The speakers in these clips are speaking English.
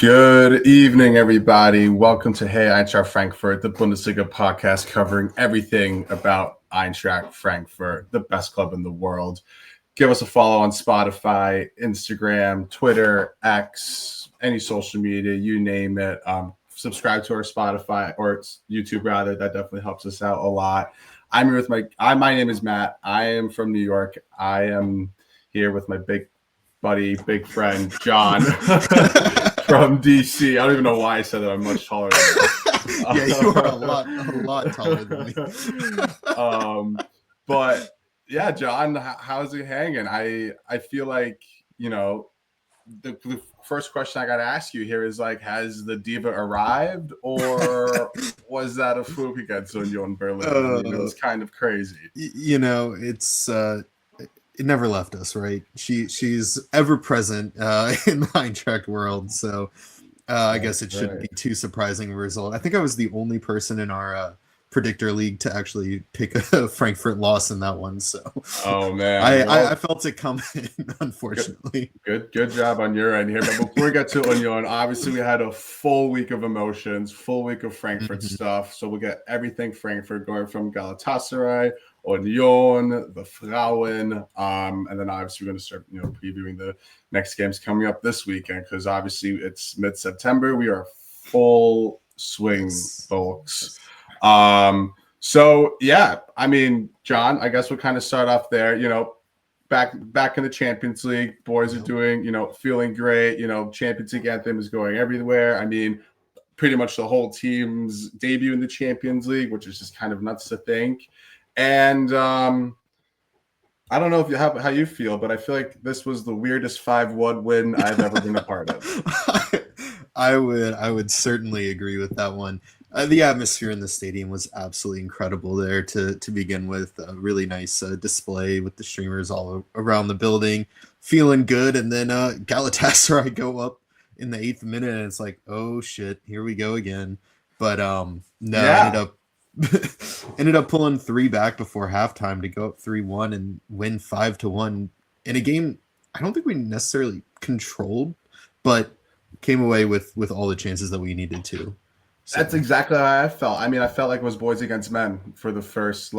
Good evening, everybody. Welcome to Hey Eintracht Frankfurt, the Bundesliga podcast covering everything about Eintracht Frankfurt, the best club in the world. Give us a follow on Spotify, Instagram, Twitter, X, any social media, you name it. Subscribe to our Spotify or YouTube rather. That definitely helps us out a lot. I'm here with my name is Matt. I am from New York. I am here with my big buddy, big friend, John from DC. I don't even know why I said that. I'm much taller than you. Yeah, you are a lot taller than me. But yeah, John, how's it hanging? I feel like, you know, the first question I got to ask you here is like, has the Diva arrived or was that a fluke against Union Berlin? I mean, it was kind of crazy. You know, it's it never left us, right? She's ever present in the Eintracht world, so I guess it shouldn't be too surprising a result. I think I was the only person in our predictor league to actually pick a Frankfurt loss in that one. So, oh man, I felt it coming. Unfortunately, good job on your end here. But before we get to Union, obviously we had a full week of emotions, full week of Frankfurt stuff. So we'll get everything Frankfurt going from Galatasaray, Union, the Frauen, and then obviously we're going to start, previewing the next games coming up this weekend because obviously it's mid-September. We are full swing, folks. So yeah, I mean, John, I guess we'll kind of start off there. Back in the Champions League, boys are doing, feeling great. Champions League anthem is going everywhere. I mean, pretty much the whole team's debut in the Champions League, which is just kind of nuts to think. And I don't know if you have how you feel, but I feel like this was the weirdest 5-1 win I've ever been a part of. I would certainly agree with that one. The atmosphere in the stadium was absolutely incredible there to begin with. A really nice display with the streamers all around the building, feeling good. And then Galatasaray go up in the 8th minute, and it's like, oh shit, here we go again. But ended up pulling 3 back before halftime to go up 3-1 and win 5-1 in a game I don't think we necessarily controlled, but came away with all the chances that we needed to. So. That's exactly how I felt. I mean, I felt like it was boys against men for the first,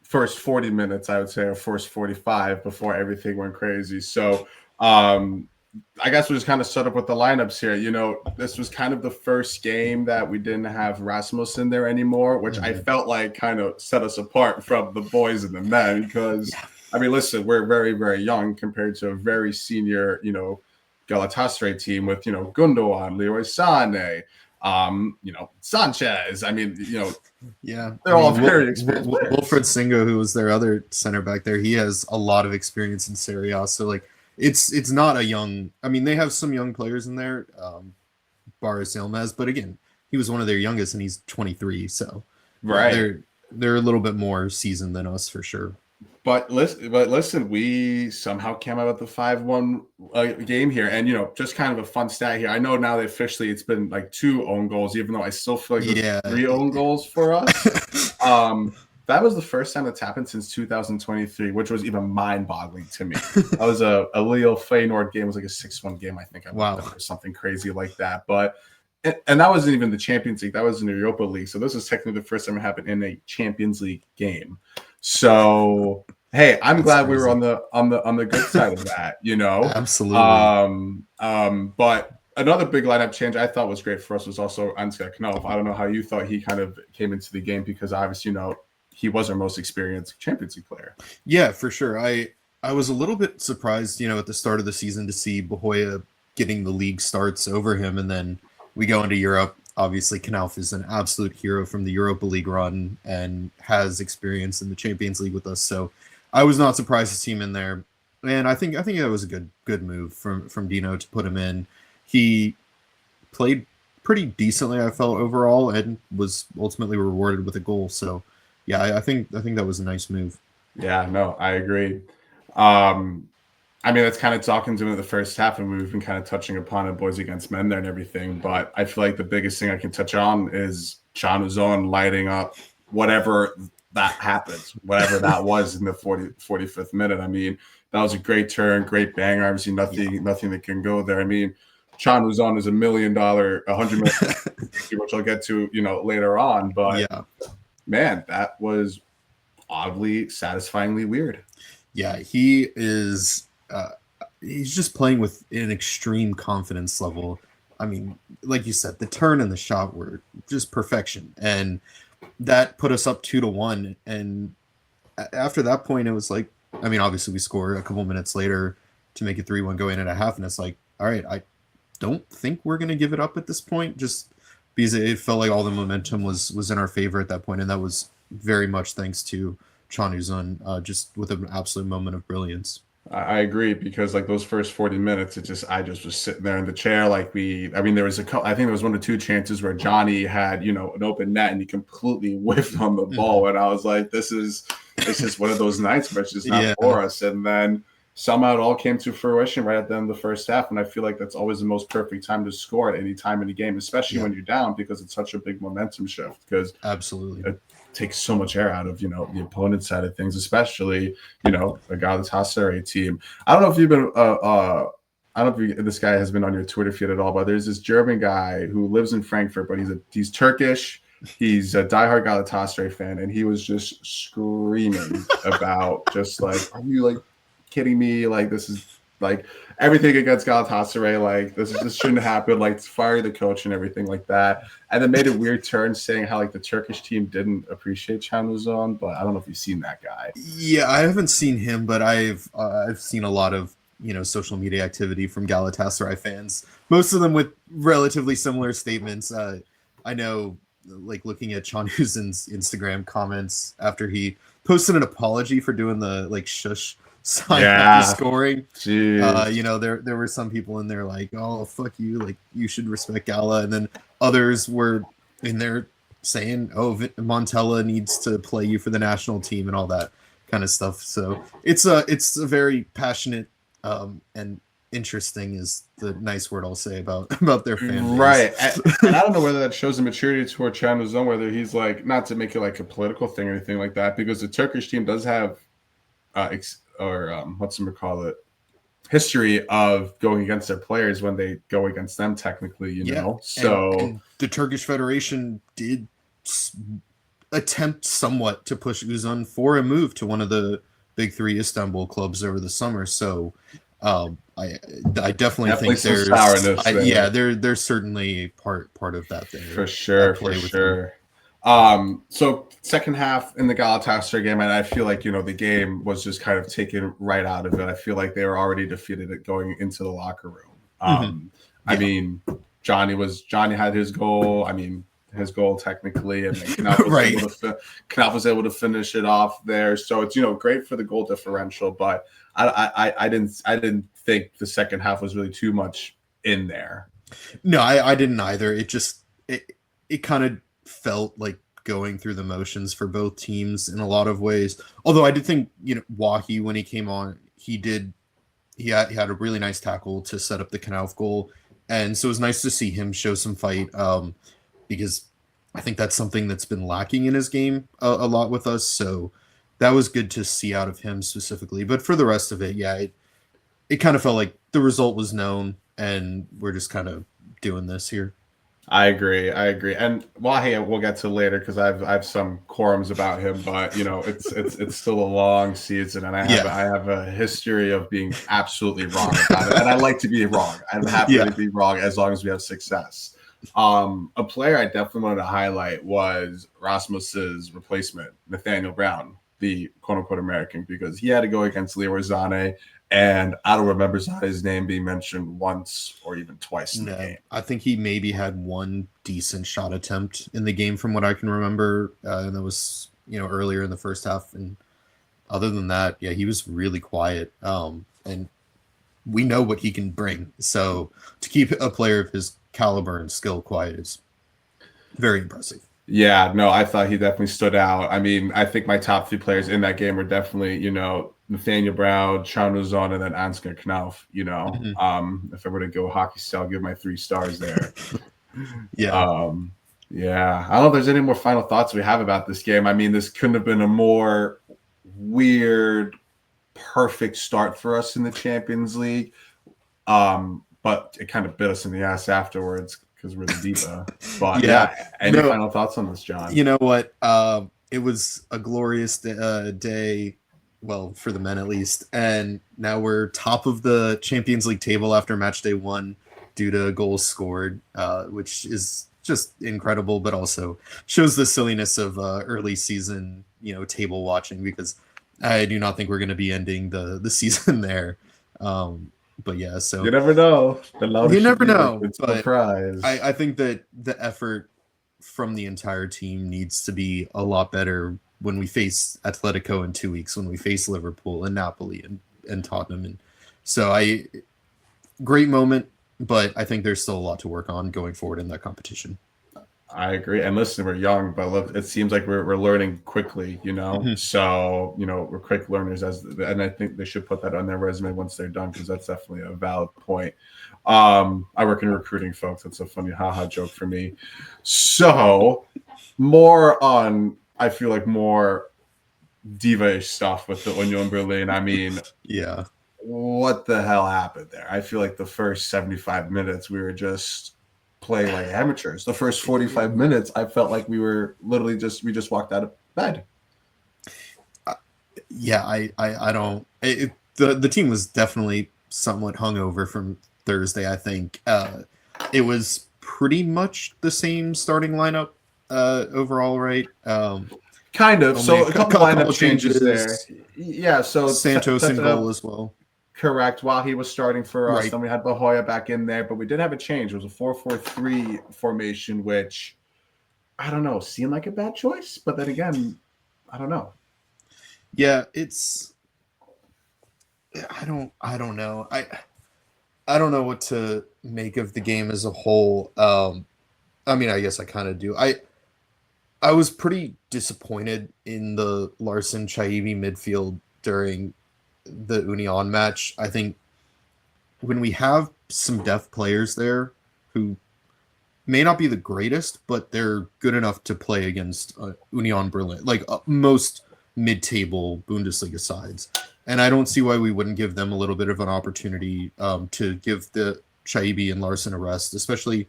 first 40 minutes, I would say, or first 45 before everything went crazy. So I guess we'll just kind of start up with the lineups here. This was kind of the first game that we didn't have Rasmus in there anymore, which I felt like kind of set us apart from the boys and the men because, I mean, listen, we're very, very young compared to a very senior, Galatasaray team with, Gundogan, Leroy Sané, Sanchez. I mean, they're all very experienced. Wilfred Singo, who was their other center back there, he has a lot of experience in Serie A. So, it's not a young. I mean, they have some young players in there, Boris Yilmaz, but again, he was one of their youngest, and he's 23. So, right, they're a little bit more seasoned than us for sure. But listen, we somehow came out with the 5-1 game here, and just kind of a fun stat here. I know now that officially it's been like 2 own goals, even though I still feel like there's 3 own goals for us. That was the first time that's happened since 2023, which was even mind-boggling to me. That was a Lille Feyenoord game. It was like a 6-1 game, I think. Or something crazy like that. But and that wasn't even the Champions League. That was in the Europa League. So this was technically the first time it happened in a Champions League game. So hey, I'm glad we were on the good side of that. Absolutely. But another big lineup change I thought was great for us was also Ansgar Knopf. I don't know how you thought he kind of came into the game because obviously, he was our most experienced Champions League player. Yeah, for sure. I was a little bit surprised, at the start of the season to see Bahoya getting the league starts over him. And then we go into Europe. Obviously, Knauf is an absolute hero from the Europa League run and has experience in the Champions League with us. So I was not surprised to see him in there. And I think that was a good move from Dino to put him in. He played pretty decently, I felt, overall, and was ultimately rewarded with a goal. So yeah, I think that was a nice move. Yeah, no, I agree. I mean, that's kind of talking to him in the first half, and we've been kind of touching upon it, boys against men there and everything. But I feel like the biggest thing I can touch on is Can Uzon lighting up whatever that happens, whatever that was in the 45th minute. I mean, that was a great turn, great banger. Obviously, nothing that can go there. I mean, Chan Wuzon is $1 million, $100 million, which I'll get to, later on. But man, that was oddly, satisfyingly weird. Yeah, he is. He's just playing with an extreme confidence level. I mean, like you said, the turn and the shot were just perfection, and that put us up 2-1. And after that point, it was like, I mean, obviously we scored a couple minutes later to make it 3-1 going in at a half, and it's like, all right, I don't think we're gonna give it up at this point, just because it felt like all the momentum was in our favor at that point, and that was very much thanks to Chan Wuzon, just with an absolute moment of brilliance. I agree, because like those first 40 minutes, I just was sitting there in the chair. Like there was I think there was 1 or 2 chances where Johnny had, an open net and he completely whiffed on the ball. And I was like, this is one of those nights where it's just not for us. And then somehow it all came to fruition right at the end of the first half. And I feel like that's always the most perfect time to score at any time in the game, especially when you're down, because it's such a big momentum shift. Because absolutely, takes so much air out of the opponent's side of things, especially a Galatasaray team. I don't know if you've been I don't know if this guy has been on your Twitter feed at all, but there's this German guy who lives in Frankfurt, but he's Turkish. He's a diehard Galatasaray fan, and he was just screaming about just like, are you like kidding me? Like, this is like everything against Galatasaray. Like, this shouldn't happen. Like, fire the coach and everything like that. And then made a weird turn saying how like the Turkish team didn't appreciate Chan Wuzon, but I don't know if you've seen that guy. Yeah, I haven't seen him, but I've seen a lot of social media activity from Galatasaray fans. Most of them with relatively similar statements. I know, like looking at Chan Wuzon's Instagram comments after he posted an apology for doing the like shush sign after scoring. There were some people in there like, oh fuck you, like you should respect Gala, and then others were in there saying, oh, Montella needs to play you for the national team and all that kind of stuff. So it's a very passionate and interesting is the nice word I'll say about their fan base. Right. And I don't know whether that shows a maturity toward Chan Wuzon, whether he's like, not to make it like a political thing or anything like that, because the Turkish team does have history of going against their players when they go against them, technically, So and the Turkish Federation did attempt somewhat to push Uzun for a move to one of the big 3 Istanbul clubs over the summer. So I definitely think there's there's certainly part of that there. For sure. So second half in the Galatasaray game, and I feel like, the game was just kind of taken right out of it. I feel like they were already defeated at going into the locker room. I mean, Johnny had his goal. I mean, his goal technically, and then Knopf was able to finish it off there. So it's, great for the goal differential, but I didn't think the second half was really too much in there. No, I didn't either. It just it kind of felt like going through the motions for both teams in a lot of ways. Although I did think, Wahi, when he came on, he had a really nice tackle to set up the Knauf goal. And so it was nice to see him show some fight, because I think that's something that's been lacking in his game a lot with us. So that was good to see out of him specifically. But for the rest of it, it kind of felt like the result was known, and we're just kind of doing this here. I agree. And Wahi, we'll get to later because I have some quorums about him, but it's still a long season, and I have a history of being absolutely wrong about it, and I like to be wrong. I'm happy to be wrong as long as we have success. A player I definitely wanted to highlight was Rasmus's replacement, Nathaniel Brown, the quote-unquote American, because he had to go against Leroy Sané, and I don't remember Sané's name being mentioned once or even twice in the game. I think he maybe had one decent shot attempt in the game from what I can remember, and that was earlier in the first half. And other than that, he was really quiet, and we know what he can bring. So to keep a player of his caliber and skill quiet is very impressive. Yeah, no, I thought he definitely stood out. I mean, I think my top 3 players in that game were definitely, Nathaniel Brown, Chan Wuzon, and then Ansgar Knauf. If I were to go hockey style, give my 3 stars there. I don't know if there's any more final thoughts we have about this game. I mean, this couldn't have been a more weird, perfect start for us in the Champions League. but it kind of bit us in the ass afterwards because we're the Diva. But any final thoughts on this, John? You know what? It was a glorious day, well, for the men at least, and now we're top of the Champions League table after match day 1 due to goals scored, which is just incredible, but also shows the silliness of early season, table watching, because I do not think we're going to be ending the season there. But yeah, so you never know. You never know. It's a surprise. I think that the effort from the entire team needs to be a lot better when we face Atletico in 2 weeks, when we face Liverpool and Napoli and Tottenham. And so great moment, but I think there's still a lot to work on going forward in that competition. I agree. And listen, we're young, but look, it seems like we're learning quickly, So, we're quick learners and I think they should put that on their resume once they're done, because that's definitely a valid point. I work in recruiting, folks. That's a funny haha joke for me. So I feel like more Diva-ish stuff with the Union Berlin. I mean, yeah. What the hell happened there? I feel like the first 75 minutes we were just playing like amateurs. The first 45 minutes, I felt like we were literally we just walked out of bed. I don't. The team was definitely somewhat hungover from Thursday. I think it was pretty much the same starting lineup overall, right? Kind of. So a couple lineup changes there. Yeah. So Santos in goal as well. Correct. While he was starting for us, Right. then we had Bahoya back in there, but we did have a change. It was a 4-4-3 formation, which I don't know, seemed like a bad choice, but then again, I don't know. Yeah, I don't know. I don't know what to make of the game as a whole. I mean, I guess I kind of do. I was pretty disappointed in the Larson Chaibi midfield during the Union match. I think when we have some depth players there who may not be the greatest, but they're good enough to play against Union Berlin, like most mid-table Bundesliga sides. And I don't see why we wouldn't give them a little bit of an opportunity to give the Chaibi and Larson a rest, especially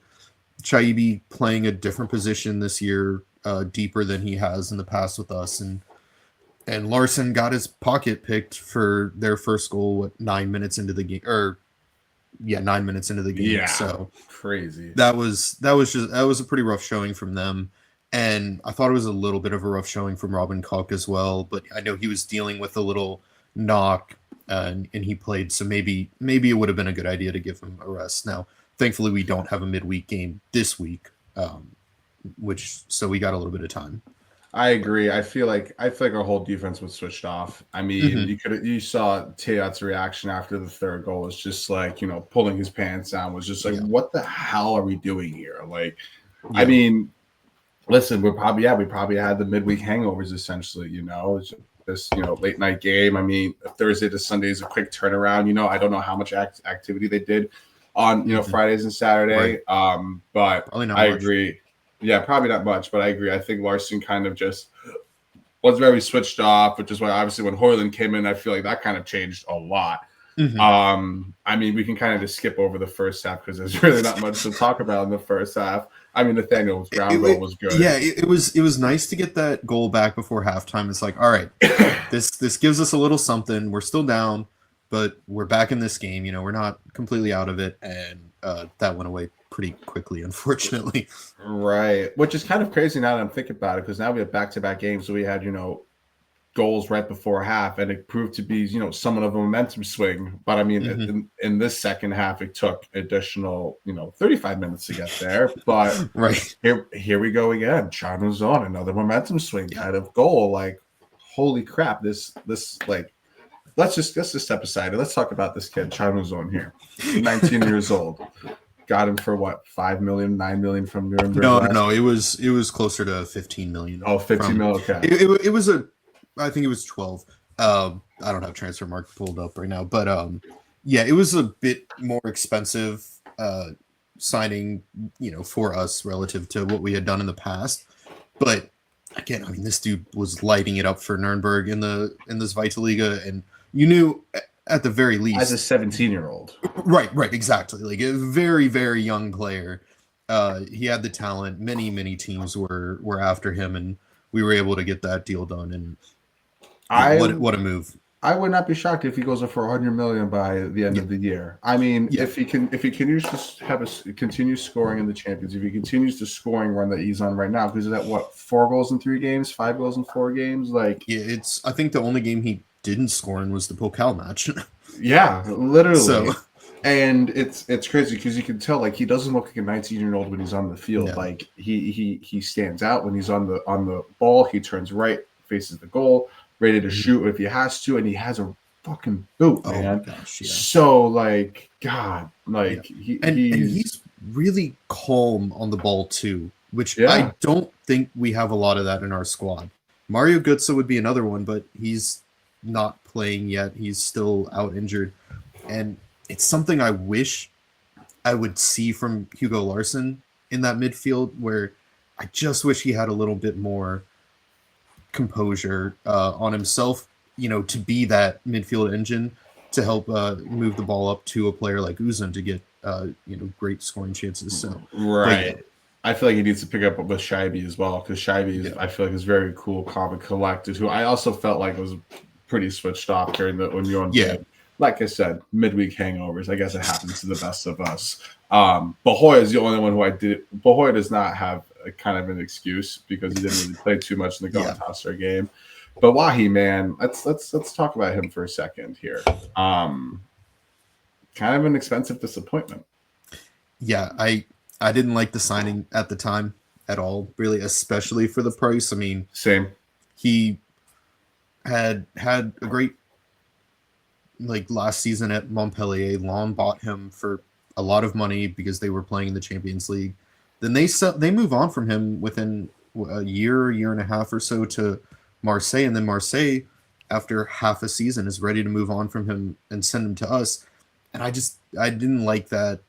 Chaibi playing a different position this year, deeper than he has in the past with us. And Larson got his pocket picked for their first goal, 9 minutes into the game, 9 minutes into the game. Yeah, so crazy. That was a pretty rough showing from them. And I thought it was a little bit of a rough showing from Robin Koch as well, but I know he was dealing with a little knock and he played. So maybe it would have been a good idea to give him a rest. Now, thankfully we don't have a midweek game this week, so we got a little bit of time. I agree. I feel like our whole defense was switched off. I mean, you saw Teat's reaction after the third goal was just like, pulling his pants down, was just like, what the hell are we doing here? Like, I mean, listen, we probably had the midweek hangovers essentially, it's this, late night game. I mean, Thursday to Sunday is a quick turnaround. I don't know how much activity they did on, Fridays and Saturday. Right. But I much. agree. Yeah, probably not much, but I agree. I think Larson kind of just was very switched off, which is why obviously when Højlund came in, I feel like that kind of changed a lot. I mean, we can kind of just skip over the first half because there's really not much to talk about in the first half. I mean, Nathaniel's ground goal was good. Yeah, it was nice to get that goal back before halftime. It's like, all right, this gives us a little something. We're still down, but we're back in this game. We're not completely out of it, and that went away pretty quickly, unfortunately. Right, which is kind of crazy now that I'm thinking about it, because now we have back-to-back games. So we had, goals right before half, and it proved to be, somewhat of a momentum swing. But I mean, in this second half, it took additional, 35 minutes to get there. But right here we go again. China's on another momentum swing kind of goal. Like, holy crap! This like, let's just step aside and let's talk about this kid, China's on here, 19 years old. Got him for what, 5 million, 9 million from Nuremberg? No. It was closer to 15 million. Oh, 15 million. Okay. It was I think it was 12. I don't have transfer market pulled up right now, but it was a bit more expensive signing, for us relative to what we had done in the past. But again, I mean, this dude was lighting it up for Nuremberg in this Vita Liga, and you knew at the very least, as a 17-year-old. Right, exactly. Like a very, very young player. He had the talent. Many teams were after him, and we were able to get that deal done. And what a move! I would not be shocked if he goes up for 100 million by the end of the year. I mean, if he continues to have continue scoring in the Champions, if he continues the scoring run that he's on right now, because he's at what, 4 goals in 3 games, 5 goals in 4 games, like I think the only game he didn't score in was the Pokal match. Yeah, literally. So, and it's crazy because you can tell like he doesn't look like a 19-year-old when he's on the field. No. Like he stands out when he's on the ball. He turns right, faces the goal, ready to shoot if he has to, and he has a fucking boot, man. Oh my gosh, yeah. So like, God, like he's really calm on the ball too, which I don't think we have a lot of that in our squad. Mario Götze would be another one, but he's not playing yet. He's still out injured, and it's something I wish I would see from Hugo Larsson in that midfield, where I just wish he had a little bit more composure on himself, to be that midfield engine to help move the ball up to a player like Uzun to get great scoring chances. So right. I feel like he needs to pick up with Scheibe as well, because Scheibe I feel like is very cool, calm, and collected. Who I also felt like was pretty switched off during the Union game. Like I said, midweek hangovers. I guess it happens to the best of us. Bahoy is the only one who I did. Bahoy does not have a kind of an excuse because he didn't really play too much in the Galatasaray game. But Wahi, man, let's talk about him for a second here. Kind of an expensive disappointment. Yeah, I didn't like the signing at the time at all, really, especially for the price. I mean, same. He had a great last season at Montpellier. Lyon bought him for a lot of money because they were playing in the Champions League. Then they move on from him within a year and a half or so to Marseille, and then Marseille, after half a season, is ready to move on from him and send him to us. And I didn't like that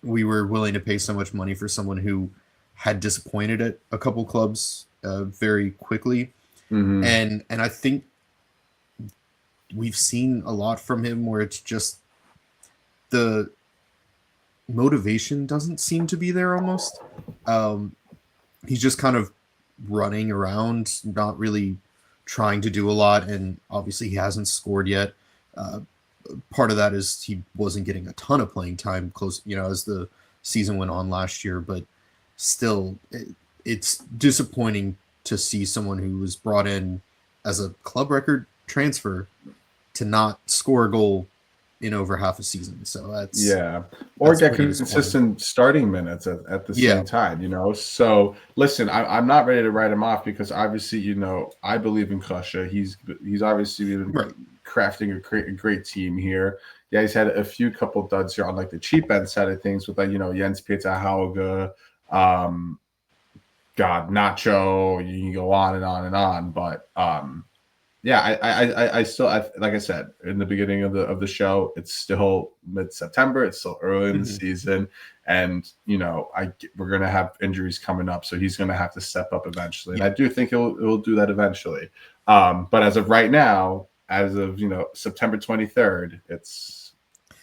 we were willing to pay so much money for someone who had disappointed at a couple clubs very quickly. Mm-hmm. And I think we've seen a lot from him where it's just the motivation doesn't seem to be there almost. He's just kind of running around, not really trying to do a lot, and obviously he hasn't scored yet. Part of that is he wasn't getting a ton of playing time as the season went on last year, but still it's disappointing to see someone who was brought in as a club record transfer to not score a goal in over half a season. So or get consistent starting minutes at the same time, So listen, I'm not ready to write him off because obviously, I believe in Kusha. He's obviously been crafting a great team here. Yeah, he's had a couple duds here on the cheap end side of things with Jens Peter Hauge, Nacho. You can go on and on and on, but I still, like I said in the beginning of the show, it's still mid-September. It's still early in the season, and we're gonna have injuries coming up, so he's gonna have to step up eventually. And I do think he'll do that eventually. But as of right now, as of September 23rd, it's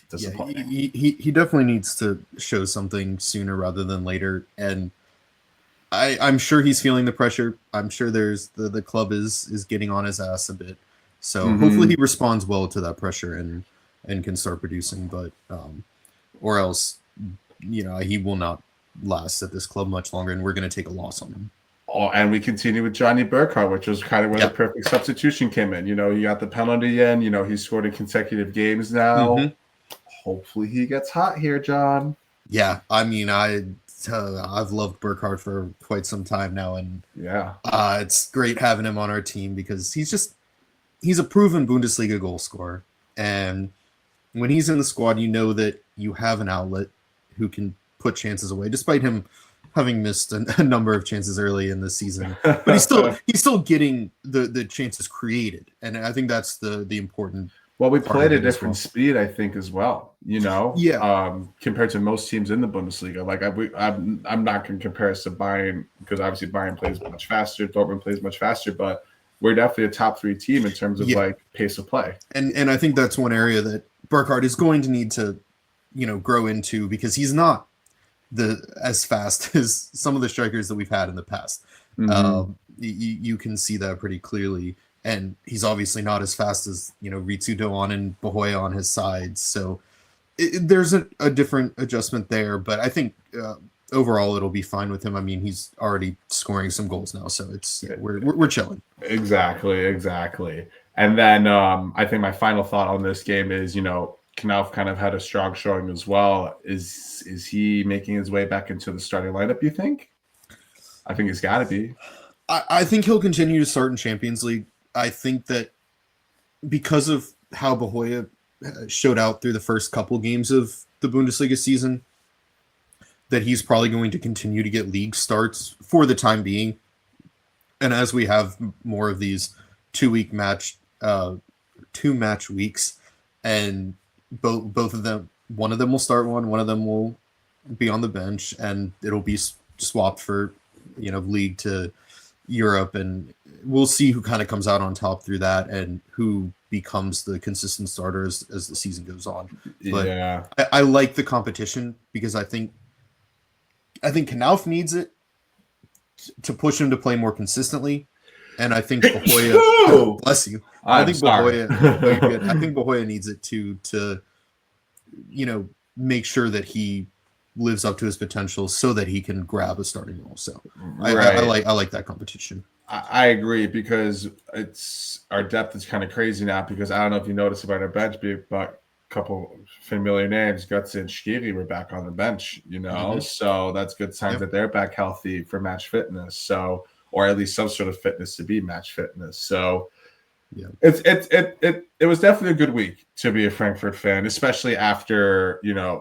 disappointing. He definitely needs to show something sooner rather than later, and I'm sure he's feeling the pressure. I'm sure there's the club is getting on his ass a bit. So hopefully he responds well to that pressure and can start producing. But or else, he will not last at this club much longer, and we're going to take a loss on him. Oh, and we continue with Johnny Burkhardt, which was kind of where the perfect substitution came in. You got the penalty in. He scored in consecutive games now. Mm-hmm. Hopefully he gets hot here, John. Yeah, I mean, I've loved Burkhardt for quite some time now, and it's great having him on our team because he's a proven Bundesliga goal scorer, and when he's in the squad, that you have an outlet who can put chances away, despite him having missed a number of chances early in the season. But he's still getting the chances created, and I think that's the important. Well, we played at a different speed, I think, as well. Compared to most teams in the Bundesliga. I'm not going to compare us to Bayern because obviously Bayern plays much faster, Dortmund plays much faster. But we're definitely a top 3 team in terms of like pace of play. And I think that's one area that Burkhardt is going to need to, grow into, because he's not as fast as some of the strikers that we've had in the past. You can see that pretty clearly. And he's obviously not as fast as, Ritsu Doan and Bahoya on his sides. So there's a different adjustment there. But I think overall it'll be fine with him. I mean, he's already scoring some goals now. So we're chilling. Exactly. And then I think my final thought on this game is, Knauf kind of had a strong showing as well. Is he making his way back into the starting lineup, you think? I think he's got to be. I think he'll continue to start in Champions League. I think that because of how Bahoya showed out through the first couple games of the Bundesliga season, that he's probably going to continue to get league starts for the time being. And as we have more of these 2 match weeks, and both of them, one of them will start one of them will be on the bench, and it'll be swapped for, league to Europe, and we'll see who kind of comes out on top through that and who becomes the consistent starters as the season goes on. But I like the competition, because I think Knauf needs it to push him to play more consistently, and I think Bahoya bless you. I think Bahoya needs it to make sure that he lives up to his potential so that he can grab a starting role. So I like that competition. I agree, because our depth is kind of crazy now, because I don't know if you noticed about our bench, but a couple familiar names, Götze and Shqiri, were back on the bench, so that's good signs that they're back healthy for match fitness. So, or at least some sort of fitness to be match fitness. So it was definitely a good week to be a Frankfurt fan, especially after,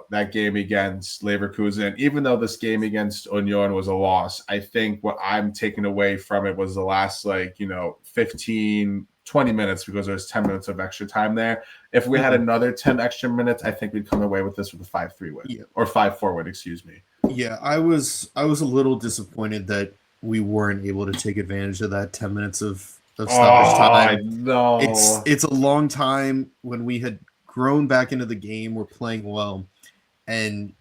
that game against Leverkusen. Even though this game against Union was a loss, I think what I'm taking away from it was the last 15, 20 minutes, because there's 10 minutes of extra time there. If we had another 10 extra minutes, I think we'd come away with this with a 5-3 win, or 5-4 win, excuse me. Yeah, I was a little disappointed that we weren't able to take advantage of that 10 minutes of stoppage time. No, it's a long time when we had grown back into the game. We're playing well, and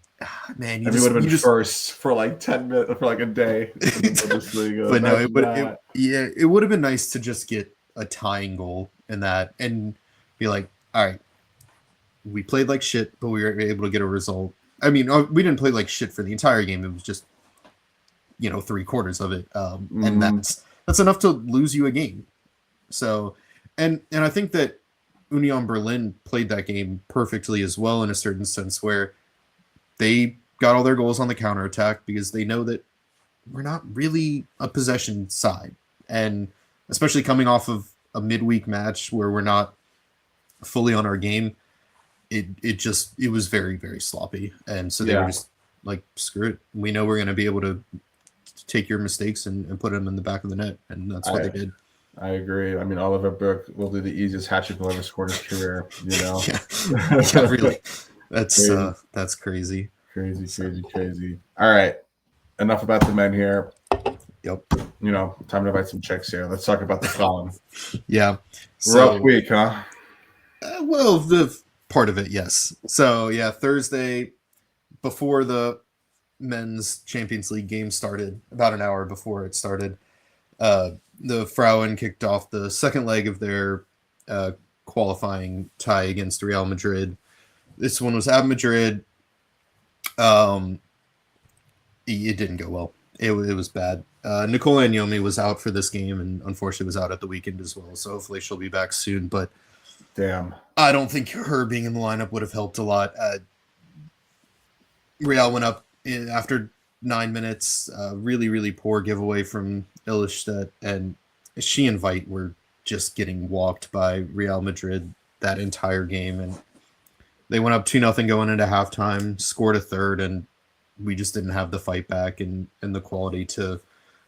man, we would have been first for 10 minutes for a day. But no, it would have been nice to just get a tying goal in that and be like, all right, we played like shit, but we were able to get a result. I mean, we didn't play like shit for the entire game. It was just 3/4 of it, and that's enough to lose you a game. So, and I think that Union Berlin played that game perfectly as well, in a certain sense, where they got all their goals on the counterattack, because they know that we're not really a possession side. And especially coming off of a midweek match where we're not fully on our game, it was very, very sloppy. And so they were just like, screw it. We know we're going to be able to take your mistakes and put them in the back of the net. And that's what they did. I agree. I mean, Oliver Burke will do the easiest hat trick he'll ever score in his career, Yeah, really. That's crazy. Crazy. All right. Enough about the men here. Yep. Time to invite some chicks here. Let's talk about the Frauen. Yeah. Rough week, huh? Well, the part of it, yes. So, yeah, Thursday, before the men's Champions League game started, about an hour before it started, the Frauen kicked off the second leg of their qualifying tie against Real Madrid. This one was at Madrid. It didn't go well. It was bad. Nicola Nyomi was out for this game, and unfortunately was out at the weekend as well. So hopefully she'll be back soon. But damn, I don't think her being in the lineup would have helped a lot. Real went up after 9 minutes. Really, really poor giveaway from Illerstedt, and she and Veit were just getting walked by Real Madrid that entire game. And they went up 2-0 going into halftime, scored a third, and we just didn't have the fight back and the quality to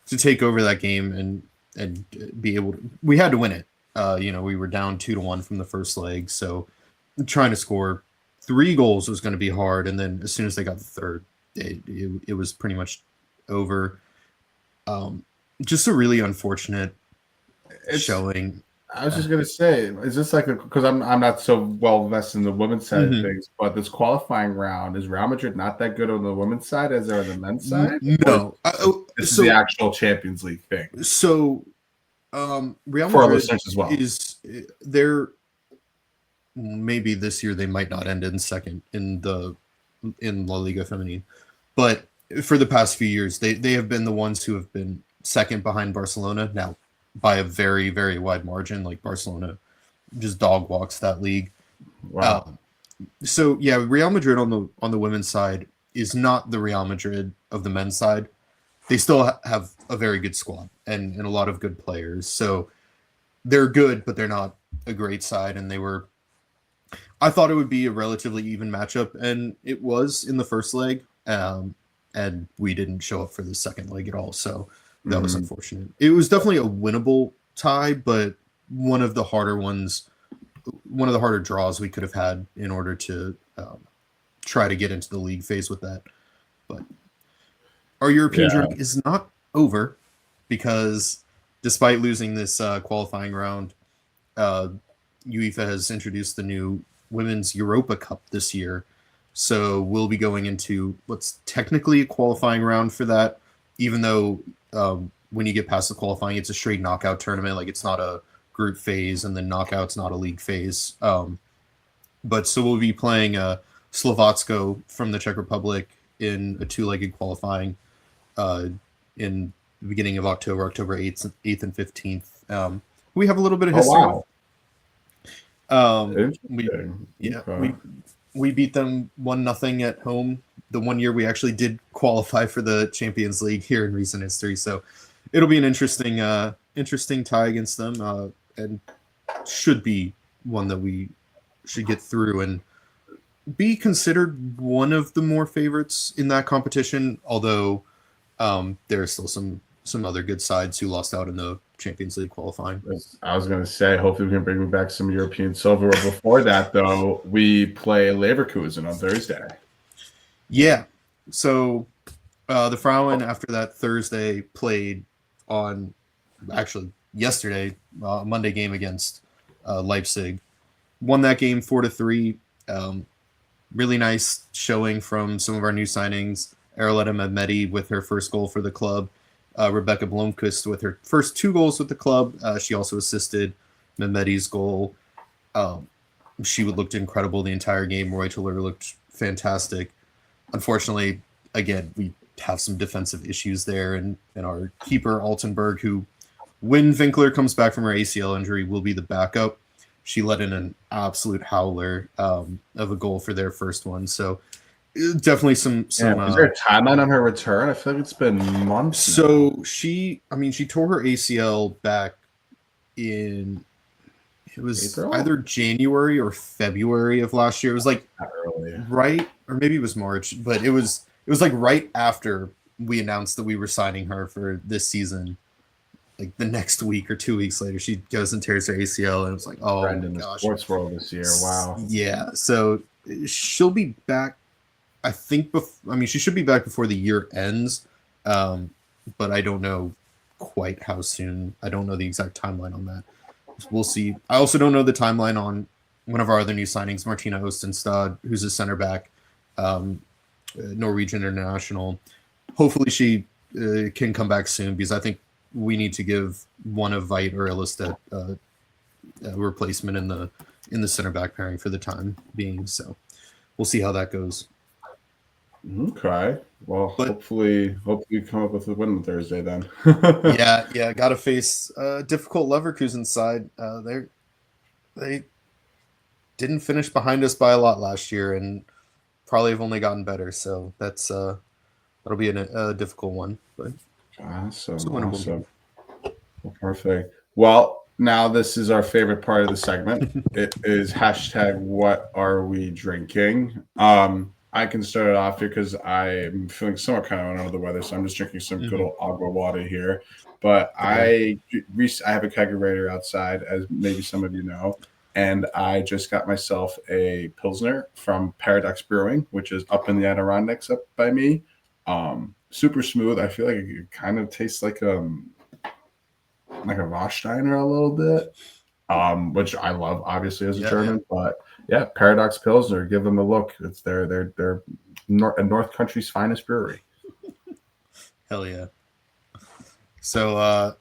take over that game and be able to. We had to win it. We were down 2-1 from the first leg, so trying to score 3 goals was going to be hard. And then as soon as they got the third, it was pretty much over. Just a really unfortunate showing. I was just gonna say, is this like because I'm not so well vested in the women's side of things, but this qualifying round is Real Madrid not that good on the women's side as they're on the men's side? No, this is the actual Champions League thing. So, Real Madrid as well. They're maybe this year they might not end in second in La Liga Femenine, but for the past few years they have been the ones who have been second behind Barcelona now by a very, very wide margin. Like Barcelona just dog walks that league. Wow. So yeah, Real Madrid on the women's side is not the Real Madrid of the men's side. They still have a very good squad and a lot of good players. So they're good, but they're not a great side. And I thought it would be a relatively even matchup, and it was in the first leg. And we didn't show up for the second leg at all. So that was unfortunate. It was definitely a winnable tie, but one of the harder draws we could have had in order to try to get into the league phase with that. But our European journey is not over, because despite losing this qualifying round, UEFA has introduced the new Women's Europa Cup this year. So we'll be going into what's technically a qualifying round for that, even though when you get past the qualifying, it's a straight knockout tournament. Like, it's not a group phase, and then knockout's not a league phase. But so we'll be playing Slovatsko from the Czech Republic in a two-legged qualifying in the beginning of October 8th and 15th. We have a little bit of history. Wow. We beat them 1-0 at home the one year we actually did qualify for the Champions League here in recent history. So it'll be an interesting tie against them, and should be one that we should get through and be considered one of the more favorites in that competition. Although there are still some other good sides who lost out in the Champions League qualifying. I was going to say, hopefully we can bring back some European silver. Before that, though, we play Leverkusen on Thursday. Yeah. So the Frauen, after that Thursday, played on actually yesterday, Monday game against Leipzig. Won that game 4-3. Really nice showing from some of our new signings. Arletta Mehmeti with her first goal for the club. Rebecca Blomqvist with her first 2 goals with the club. She also assisted Mehmeti's goal. She looked incredible the entire game. Roy Tiller looked fantastic. Unfortunately, again, we have some defensive issues there, and our keeper, Altenberg, who, when Winkler comes back from her ACL injury, will be the backup. She let in an absolute howler of a goal for their first one. So definitely some is there a timeline on her return? I feel like it's been months. So now. She tore her ACL back in, it was April? Either January or February of last year. It was like right, or maybe it was March, but it was like right after we announced that we were signing her for this season. Like the next week or 2 weeks later, she goes and tears her ACL, and it was like, oh my gosh. The sports world this year, wow. Yeah, so she'll be back. I think she should be back before the year ends, but I don't know quite how soon. I don't know the exact timeline on that. We'll see. I also don't know the timeline on one of our other new signings, Martina Ostenstad, who's a center back, Norwegian international. Hopefully she can come back soon, because I think we need to give one of Veit or Illistedt a replacement in the center back pairing for the time being. So we'll see how that goes. Okay. Well, hopefully you come up with a win on Thursday then. yeah. Got to face a difficult Leverkusen side. They didn't finish behind us by a lot last year, and probably have only gotten better. So that'll be a difficult one. But awesome. Well, perfect. Well, now this is our favorite part of the segment. It is hashtag what are we drinking? I can start it off here because I'm feeling somewhat kind of under the weather, so I'm just drinking some good old agua water here. But I have a kegerator outside, as maybe some of you know, and I just got myself a Pilsner from Paradox Brewing, which is up in the Adirondacks up by me. Super smooth. I feel like it kind of tastes like like a Warsteiner a little bit, which I love, obviously, as a German. But yeah, Paradox Pilsner, give them a look. It's their North Country's finest brewery. Hell yeah. So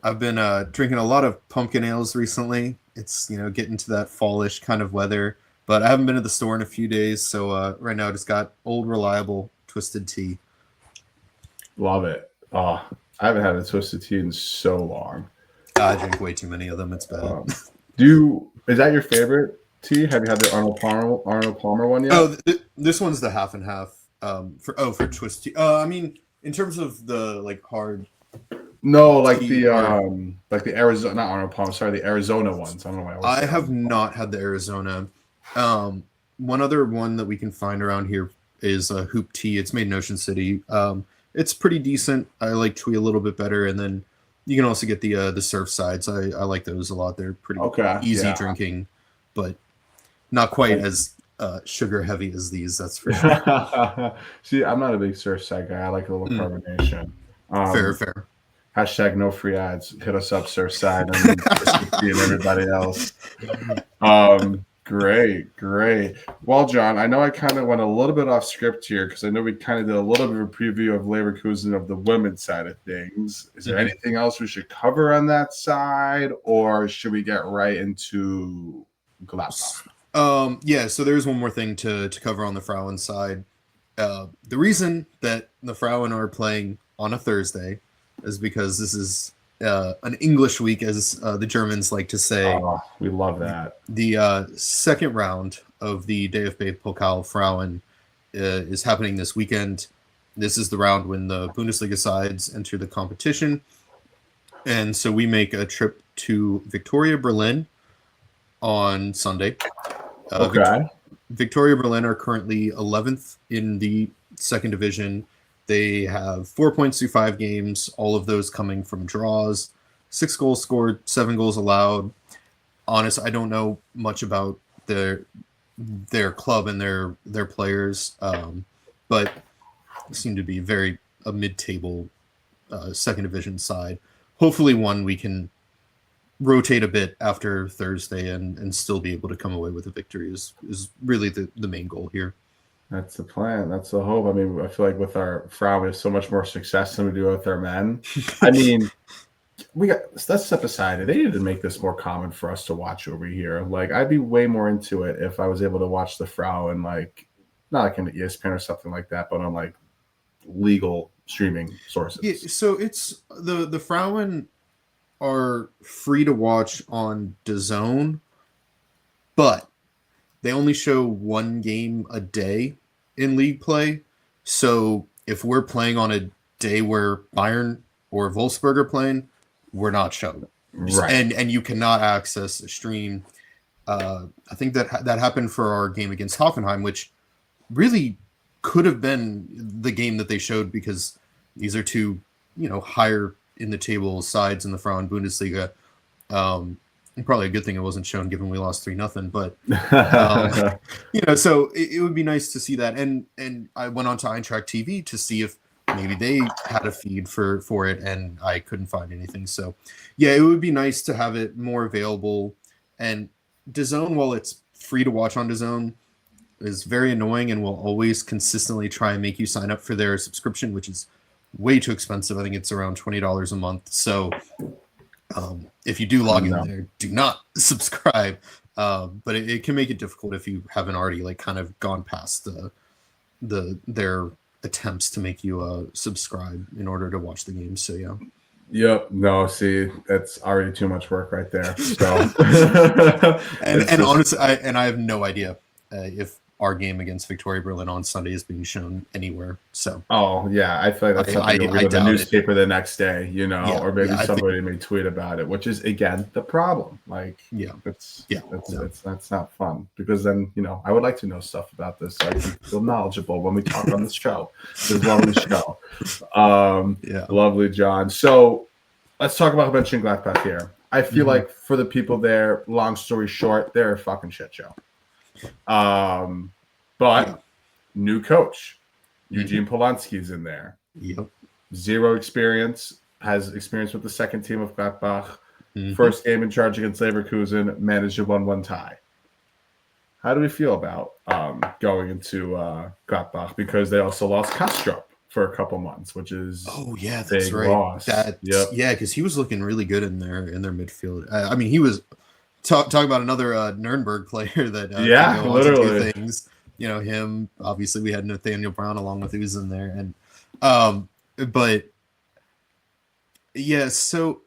I've been drinking a lot of pumpkin ales recently. It's, getting to that fallish kind of weather, but I haven't been to the store in a few days. So right now I just got Old Reliable Twisted Tea. Love it. Oh, I haven't had a Twisted Tea in so long. I drink way too many of them. It's bad. Is that your favorite tea? Have you had the Arnold Palmer one yet? Oh, this one's the half and half. For Twisted Tea. I mean, in terms of the hard. No, the Arizona, not Arnold Palmer. Sorry, the Arizona ones. I don't know why I have not had the Arizona. One other one that we can find around here is Hoop Tea. It's made in Ocean City. It's pretty decent. I like Twee a little bit better, and then you can also get the Surf Sides. I like those a lot. They're pretty easy drinking, but not quite as sugar heavy as these. That's for sure. See, I'm not a big Surfside guy. I like a little carbonation. Fair. Hashtag no free ads. Hit us up, Surfside, and everybody else. Great. Well, John, I know I kind of went a little bit off script here because I know we kind of did a little bit of a preview of Leverkusen of the women's side of things. Is there anything else we should cover on that side, or should we get right into Gladbach? So there's one more thing to cover on the Frauen side. The reason that the Frauen are playing on a Thursday is because this is an English week, as the Germans like to say. Oh, we love that. The second round of the DFB Pokal Frauen is happening this weekend. This is the round when the Bundesliga sides enter the competition. And so we make a trip to Viktoria Berlin on Sunday. Viktoria Berlin are currently 11th in the second division. They have 4 points through 5 games, all of those coming from draws. 6 goals scored, 7 goals allowed. Honest, I don't know much about their club and their players, but seem to be very a mid-table second division side. Hopefully one we can rotate a bit after Thursday and still be able to come away with a victory is really the main goal here. That's the plan. That's the hope. I mean, I feel like with our Frauen, we have so much more success than we do with our men. I mean, let's step aside. They need to make this more common for us to watch over here. Like, I'd be way more into it if I was able to watch the Frauen, not like an ESPN or something like that, but on legal streaming sources. Yeah, so it's the Frauen are free to watch on DAZN, but they only show one game a day in league play. So if we're playing on a day where Bayern or Wolfsburg are playing, we're not shown. Right. And you cannot access a stream. I think that happened for our game against Hoffenheim, which really could have been the game that they showed because these are two, higher in the table sides in the Frauen Bundesliga. Probably a good thing it wasn't shown given we lost 3-0, but so it would be nice to see that. And I went on to Eintracht TV to see if maybe they had a feed for it, and I couldn't find anything. So yeah, it would be nice to have it more available. And DAZN, while it's free to watch on DAZN, is very annoying and will always consistently try and make you sign up for their subscription, which is way too expensive. I think it's around $20 a month. So if you do log in there, do not subscribe. But it can make it difficult if you haven't already kind of gone past their attempts to make you subscribe in order to watch the game. So yeah. Yep. No, see, that's already too much work right there. So and honestly, I have no idea if our game against Viktoria Berlin on Sunday is being shown anywhere. So I feel like that's something you'll read in the newspaper the next day, or maybe somebody may tweet about it, which is again the problem. That's not fun because then I would like to know stuff about this so I can feel knowledgeable when we talk on this show. This is a lovely show. Lovely, John. So let's talk about Mönchengladbach here. I feel like for the people there, long story short, they're a fucking shit show. But new coach, Eugene Polanski's in there. Yep. 0 experience. has experience with the second team of Gladbach. Mhm. First game in charge against Leverkusen, managed a 1-1 tie. How do we feel about going into Gladbach? Because they also lost Kastrup for a couple months, which is that's big right. loss. Yeah, because he was looking really good in their midfield. I mean, he was talk about another Nuremberg player that can go on to do things. You know, him. Obviously, we had Nathaniel Brown along with who's in there, and but yeah. So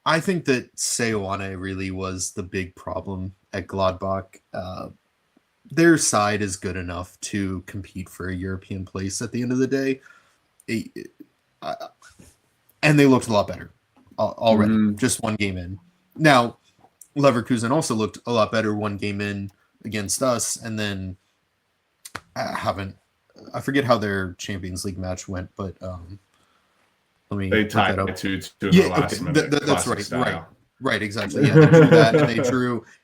I think that Seoane really was the big problem at Gladbach. Their side is good enough to compete for a European place at the end of the day. And they looked a lot better already, just one game in. Now, Leverkusen also looked a lot better one game in against us, and then I forget how their Champions League match went, but they tied it 2-2 in the last minute. That's right. Right, exactly. Yeah, they drew that,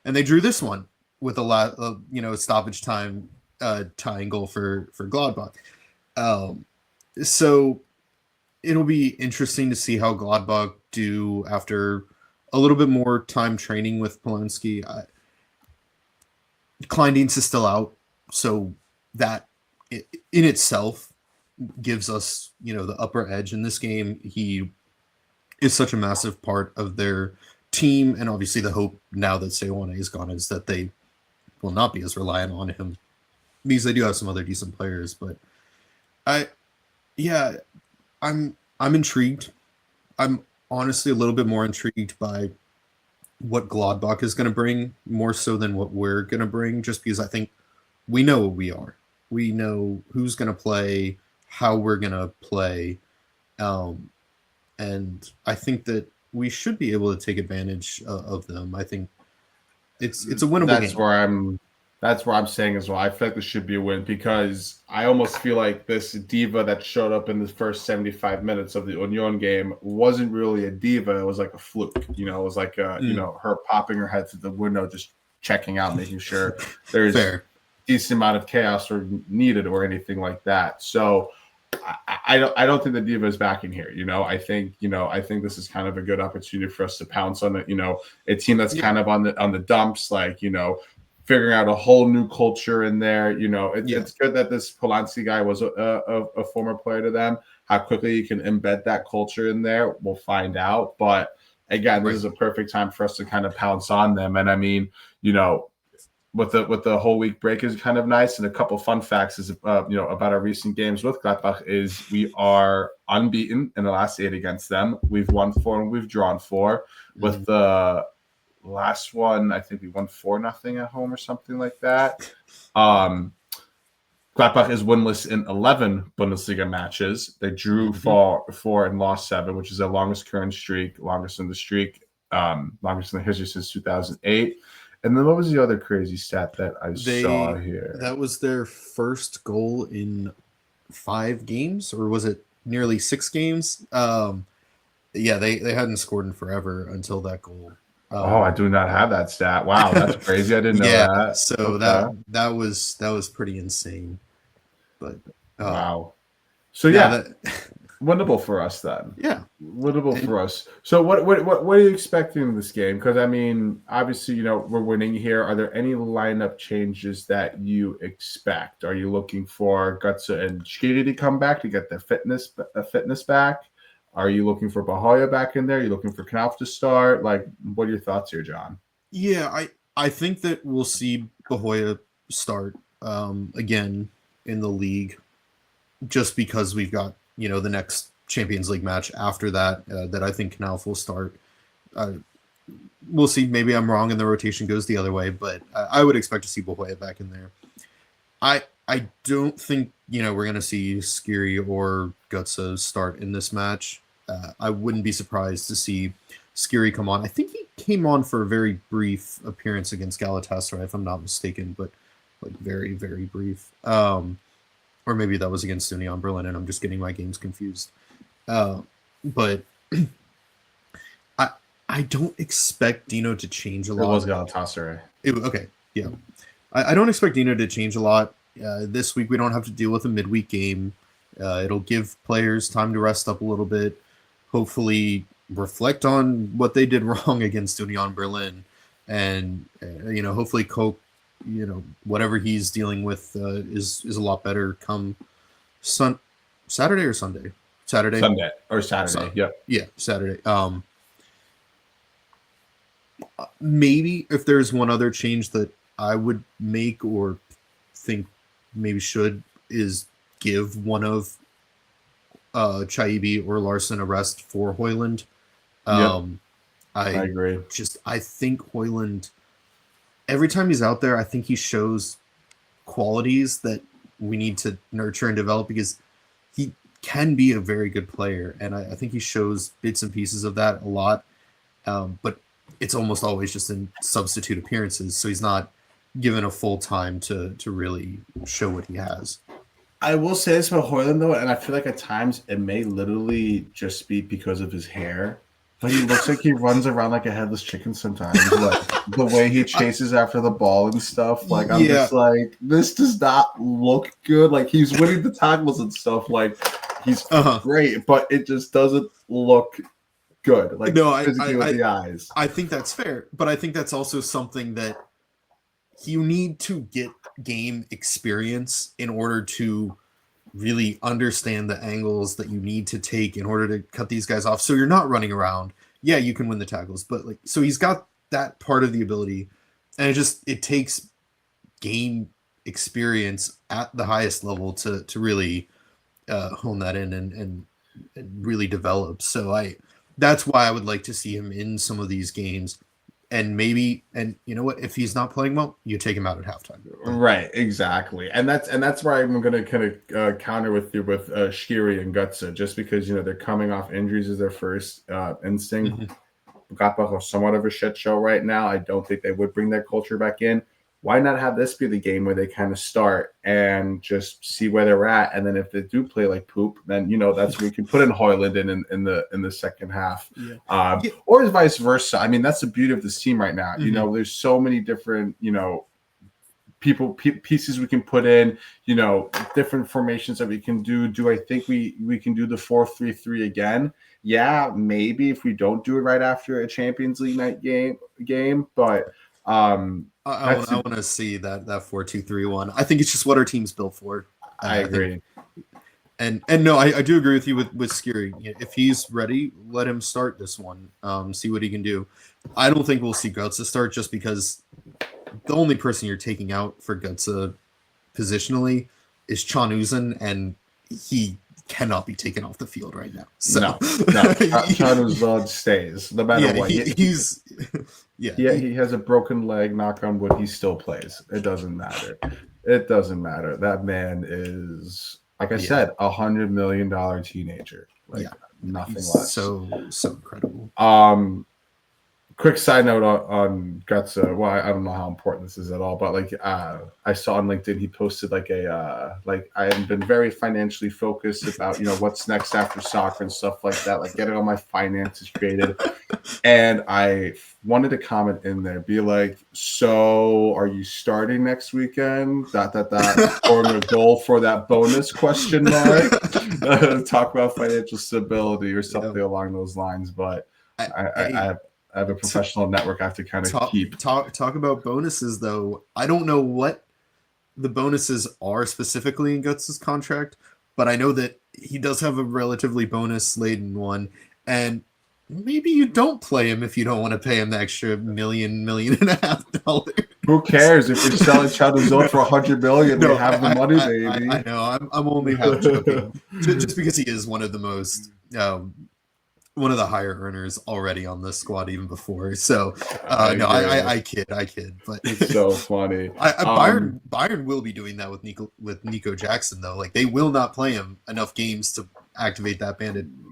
and they drew this one with a stoppage time tying goal for Gladbach. So it'll be interesting to see how Gladbach do after a little bit more time training with Polanski. Kleindienst is still out, so that in itself gives us, the upper edge in this game. He is such a massive part of their team, and obviously the hope now that Seoane is gone is that they will not be as reliant on him, because they do have some other decent players. But I'm intrigued. I'm honestly a little bit more intrigued by what Gladbach is going to bring, more so than what we're going to bring, just because I think we know what we are. We know who's going to play, how we're going to play, and I think that we should be able to take advantage of them. I think it's a winnable game. That's where I'm saying as well. I feel like this should be a win, because I almost feel like this Diva that showed up in the first 75 minutes of the Union game wasn't really a Diva. It was like a fluke. It was like her popping her head through the window, just checking out, making sure there's a decent amount of chaos or needed or anything like that. So I don't think the Diva is back in here. I think this is kind of a good opportunity for us to pounce on a team that's kind of on the dumps, figuring out a whole new culture in there. It's good that this Polanski guy was a former player to them. How quickly you can embed that culture in there, we'll find out. But again, this is a perfect time for us to kind of pounce on them. And I mean, with the whole week break is kind of nice. And a couple fun facts is about our recent games with Gladbach is we are unbeaten in the last 8 against them. We've won 4 and we've drawn 4. With the last one, I think we won 4-0 at home or something like that. Gladbach is winless in 11 Bundesliga matches. They drew 4 and lost 7, which is their longest current streak, longest in the history since 2008. And then what was the other crazy stat that I saw here? That was their first goal in 5 games, or was it nearly 6 games? They hadn't scored in forever until that goal. I do not have that stat. Wow, that's crazy. I didn't know that. So okay. that was pretty insane. But wow. So winnable for us then. Yeah, winnable for us. So what are you expecting in this game? Because I mean, obviously, we're winning here. Are there any lineup changes that you expect? Are you looking for Götze and Skiri to come back to get their fitness back? Are you looking for Bahoya back in there? Are you looking for Knauf to start? What are your thoughts here, John? Yeah, I think that we'll see Bahoya start again in the league, just because we've got the next Champions League match after that that I think Knauf will start. We'll see. Maybe I'm wrong and the rotation goes the other way, but I would expect to see Bahoya back in there. I don't think we're going to see Skiri or Götze start in this match. I wouldn't be surprised to see Skiri come on. I think he came on for a very brief appearance against Galatasaray, if I'm not mistaken, but very, very brief. Or maybe that was against Union Berlin, and I'm just getting my games confused. But I don't expect Dino to change a lot. It was Galatasaray. Okay, yeah. I don't expect Dino to change a lot. This week we don't have to deal with a midweek game. It'll give players time to rest up a little bit. hopefully reflect on what they did wrong against Union Berlin, and hopefully Coke, whatever he's dealing with is a lot better come Saturday or Sunday. Saturday. Yeah, Saturday. Maybe if there's one other change that I would make or think maybe should is give one of Chaibi or Larson a rest for Højlund. I agree. I think Højlund, every time he's out there, I think he shows qualities that we need to nurture and develop, because he can be a very good player, and I think he shows bits and pieces of that a lot. But it's almost always just in substitute appearances, so he's not given a full time to really show what he has. I will say this about Højlund, though, and I feel like at times it may literally just be because of his hair, but he looks like he runs around like a headless chicken sometimes. Like the way he chases after the ball and stuff. Like I'm just like, this does not look good. Like he's winning the tackles and stuff. Like he's great, but it just doesn't look good. Like physically with the eyes. I think that's fair, but I think that's also something that you need to get game experience in order to really understand the angles that you need to take in order to cut these guys off. So you're not running around. Yeah, you can win the tackles, but so he's got that part of the ability, and it takes game experience at the highest level to really hone that in and really develop. So that's why I would like to see him in some of these games. And maybe, and you know what? If he's not playing well, you take him out at halftime. Right, exactly, and that's where I'm going to kind of counter with you with Shiri and Gutsa, just because they're coming off injuries as their first instinct. Mm-hmm. Gladbach are somewhat of a shit show right now. I don't think they would bring their culture back in. Why not have this be the game where they kind of start and just see where they're at, and then if they do play like poop, then that's where we can put in Højlund in the second half, or vice versa. I mean, that's the beauty of this team right now. Mm-hmm. There's so many different pieces we can put in. Different formations that we can do. Do I think we can do the 4-3-3 again? Yeah, maybe if we don't do it right after a Champions League night game, but. I want to see that 4-2-3-1. I think it's just what our team's built for. I agree. And no, I do agree with you with Skiri. If he's ready, let him start this one. See what he can do. I don't think we'll see Götze start, just because the only person you're taking out for Götze positionally is Can Uzun, and he cannot be taken off the field right now. So. No. Can Uzun stays no matter what. He has a broken leg. Knock on wood, he still plays. It doesn't matter. That man is, like I said, $100 million teenager. Nothing less. So incredible. Quick side note on Götze. Well, I don't know how important this is at all, but I saw on LinkedIn he posted I have been very financially focused about what's next after soccer and stuff like that, getting all my finances created. And I wanted to comment in there, be like, so are you starting next weekend? ... Or a goal for that bonus ? Talk about financial stability or something along those lines, but I have a professional network I have to kind of keep. Talk about bonuses, though. I don't know what the bonuses are specifically in Götze's contract, but I know that he does have a relatively bonus-laden one, and maybe you don't play him if you don't want to pay him the extra $1.5 million. Who cares if you're selling Can Uzun for $100 million? They have the money, baby. I know. I'm only half joking, just because he is one of the most. One of the higher earners already on this squad, even before. So I kid, but it's so funny. Bayern will be doing that with Nico Jackson, though. They will not play him enough games to activate that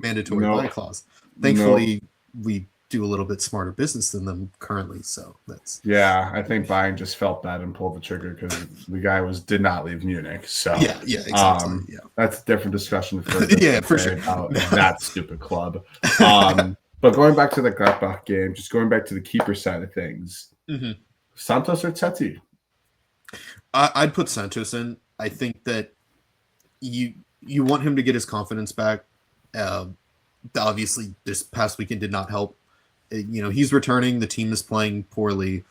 mandatory buy clause. Thankfully, we do a little bit smarter business than them currently. So that's I think Bayern just felt that and pulled the trigger because the guy did not leave Munich. So exactly. That's a different discussion for for sure about that stupid club. But going back to the Gladbach game, just going back to the keeper side of things, Santos or Teti? I'd put Santos in. I think that you want him to get his confidence back. obviously this past weekend did not help. He's returning. The team is playing poorly.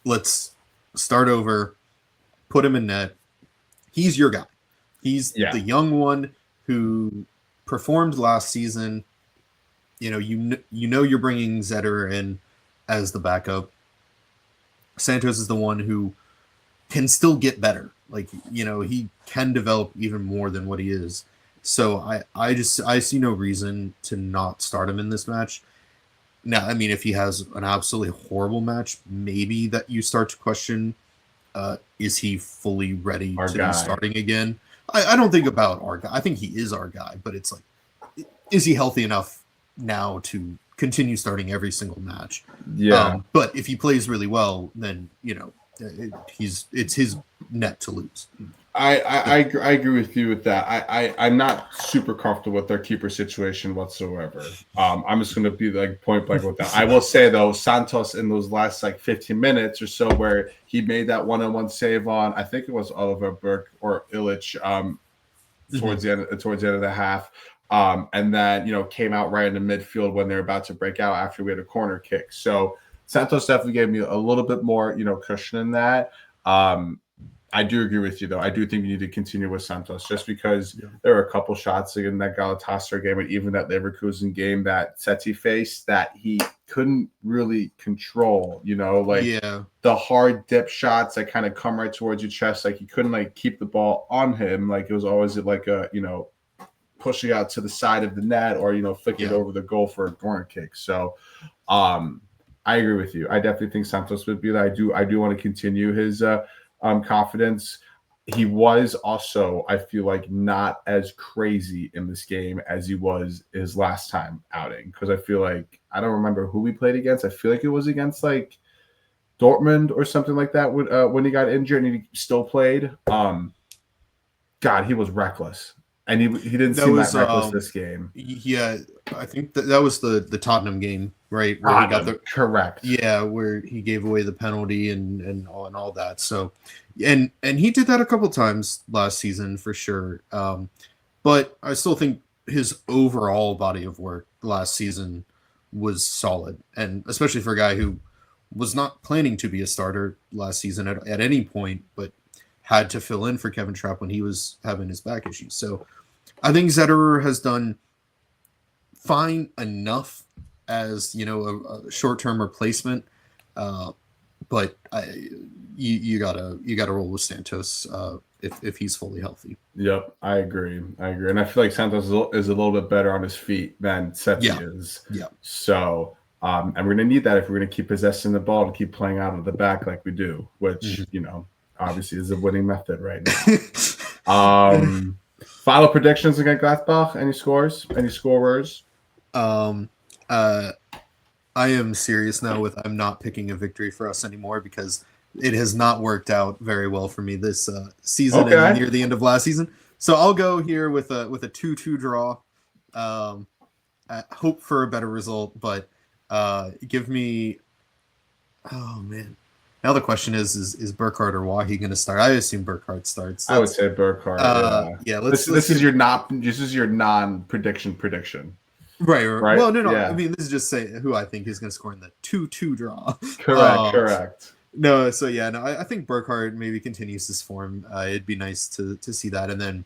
Let's start over. Put him in net. He's your guy. He's the young one who performed last season. You're bringing Zetter in as the backup. Santos is the one who can still get better. He can develop even more than what he is. So I see no reason to not start him in this match. Now, I mean, if he has an absolutely horrible match, maybe that you start to question, is he fully ready to be starting again? I don't think about our guy. I think he is our guy, but it's like, is he healthy enough now to continue starting every single match? Yeah. But if he plays really well, then, it's his net to lose. I agree with you with that. I'm not super comfortable with their keeper situation whatsoever. I'm just going to be like point blank with that. I will say though, Santos in those last 15 minutes or so, where he made that one-on-one save on, I think it was Oliver Burke or Illich, towards the end of the half, and then came out right in the midfield when they're about to break out after we had a corner kick. So Santos definitely gave me a little bit more cushion in that. I do agree with you, though. I do think we need to continue with Santos just because there were a couple shots in that Galatasaray game and even that Leverkusen game that Seti faced that he couldn't really control, the hard dip shots that kind of come right towards your chest. He couldn't keep the ball on him. It was always pushing out to the side of the net or, flicking it over the goal for a corner kick. So I agree with you. I definitely think Santos would be there. I do want to continue his confidence. He was also, I feel like, not as crazy in this game as he was his last time outing, because I feel like I don't remember who we played against. I feel like it was against Dortmund or something like that when he got injured and he still played. God, he was reckless. And he didn't seem that reckless this game. Yeah, I think that was the Tottenham game, right? Where he got correct. Yeah, where he gave away the penalty and all that. So, and he did that a couple times last season for sure. But I still think his overall body of work last season was solid, and especially for a guy who was not planning to be a starter last season at any point, but had to fill in for Kevin Trapp when he was having his back issues. So I think Zetterer has done fine enough as, a short-term replacement. But you gotta roll with Santos if he's fully healthy. Yep, I agree. And I feel like Santos is a little bit better on his feet than Seti is. Yeah. So, and we're going to need that if we're going to keep possessing the ball and keep playing out of the back like we do, which, obviously is a winning method right now. Final predictions against Gladbach. Any scores? Any scorers? I am serious now with I'm not picking a victory for us anymore because it has not worked out very well for me this season and near the end of last season. So I'll go here with a 2-2 draw. I hope for a better result, but give me. Oh man. Now the question is Burkhardt or Wahi going to start? I assume Burkhardt starts. I would say Burkhardt. This is your non-prediction prediction. Right. Well, no. Yeah. I mean, this is just saying who I think is going to score in the 2-2 draw. Correct. No, so yeah, no, I think Burkhardt maybe continues this form. It'd be nice to see that. And then,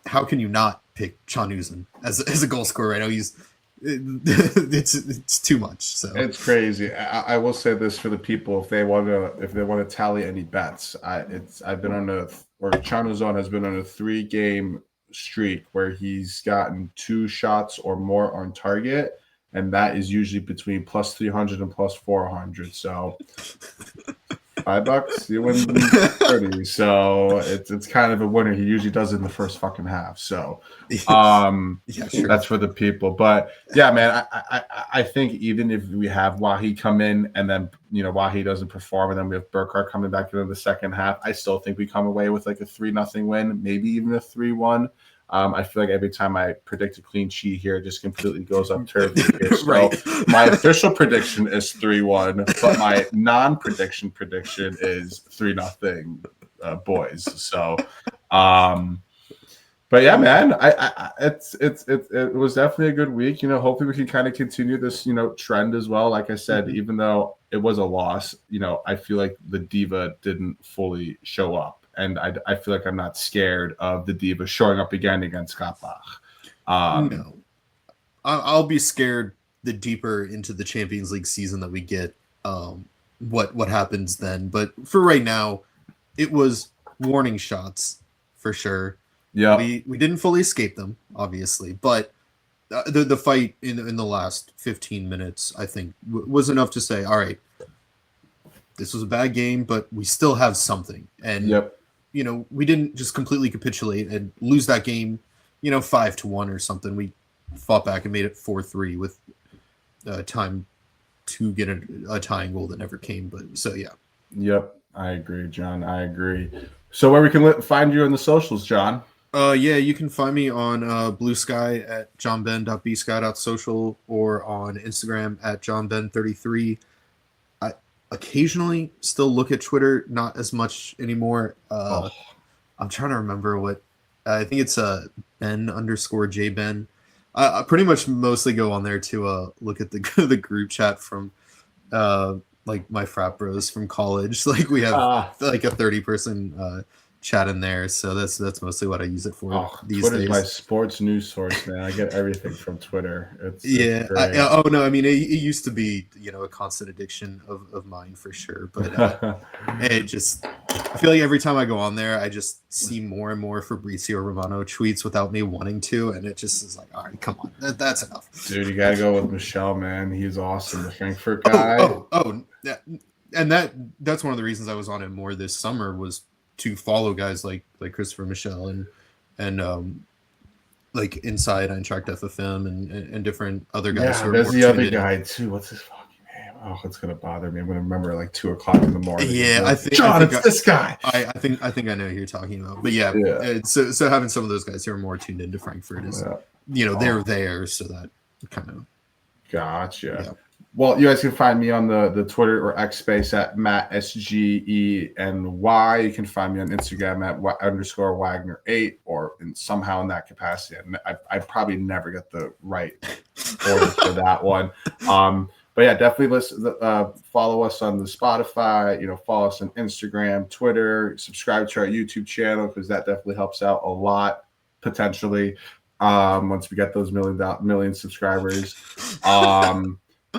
how can you not pick Chanuzen as a goal scorer? I know it's too much. So it's crazy. I will say this for the people: if they want to tally any bets, Chanuzen has been on a 3-game streak where he's gotten 2 shots or more on target, and that is usually between plus 300 and plus 400. So $5, you win 30. So it's kind of a winner. He usually does it in the first fucking half. So sure. That's for the people. But yeah, man, I think even if we have Wahi come in and then Wahi doesn't perform, and then we have Burkhardt coming back into the second half, I still think we come away with like a 3-0 win, maybe even a 3-1. I feel like every time I predict a clean sheet here, it just completely goes up terribly. Right. So my official prediction is 3-1, but my non-prediction prediction is 3-0 boys. So, but But yeah, man, it was definitely a good week. Hopefully we can kind of continue this, trend as well. Like I said, even though it was a loss, I feel like the Diva didn't fully show up, and I feel like I'm not scared of the Diva showing up again against Gladbach. No, I'll be scared the deeper into the Champions League season that we get. What happens then? But for right now, it was warning shots for sure. Yeah, we didn't fully escape them, obviously, but the fight in the last 15 minutes, I think, was enough to say, all right, this was a bad game, but we still have something. And we didn't just completely capitulate and lose that game, 5-1 or something. We fought back and made it 4-3 with time to get a tying goal that never came. But so yeah. Yep, I agree, John. I agree. So where we can find you on the socials, John? Yeah, you can find me on Blue Sky at johnben.bsky.social or on Instagram at johnben33. I occasionally still look at Twitter, not as much anymore. I'm trying to remember what I think it's Ben_JBen. I pretty much mostly go on there to look at the group chat from like my frat bros from college. Like we have like a 30-person chat in there, so that's mostly what I use it for these Twitter's days. My sports news source, man. I get everything from Twitter. It's it used to be a constant addiction of mine for sure, but I feel like every time I go on there I just see more and more Fabrizio Romano tweets without me wanting to, and it just is like, all right, come on, that's enough, dude. You gotta go with Michel, man. He's awesome, the Frankfurt guy. And that's one of the reasons I was on it more this summer, was to follow guys like Christopher Michel and like Inside Eintracht FFM and different other guys. Yeah, there's the other guy too. What's his fucking name? Oh, it's gonna bother me. I'm gonna remember like 2:00 in the morning. Yeah, I think John, it's this guy. I think I know who you're talking about. But yeah. So having some of those guys who are more tuned into Frankfurt is they're there, so that kind of gotcha. Yeah. Well, you guys can find me on the Twitter or X space at Matt SGENY. You can find me on Instagram at _Wagner8 or somehow in that capacity. I probably never get the right order for that one. But yeah, definitely follow us on the Spotify. Follow us on Instagram, Twitter. Subscribe to our YouTube channel because that definitely helps out a lot potentially. Once we get those million subscribers.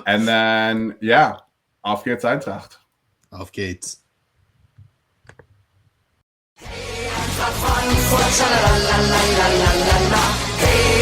And then, auf geht's Eintracht. Auf geht's. Hey, Eintracht Frankfurt, schalalalalalala. Hey,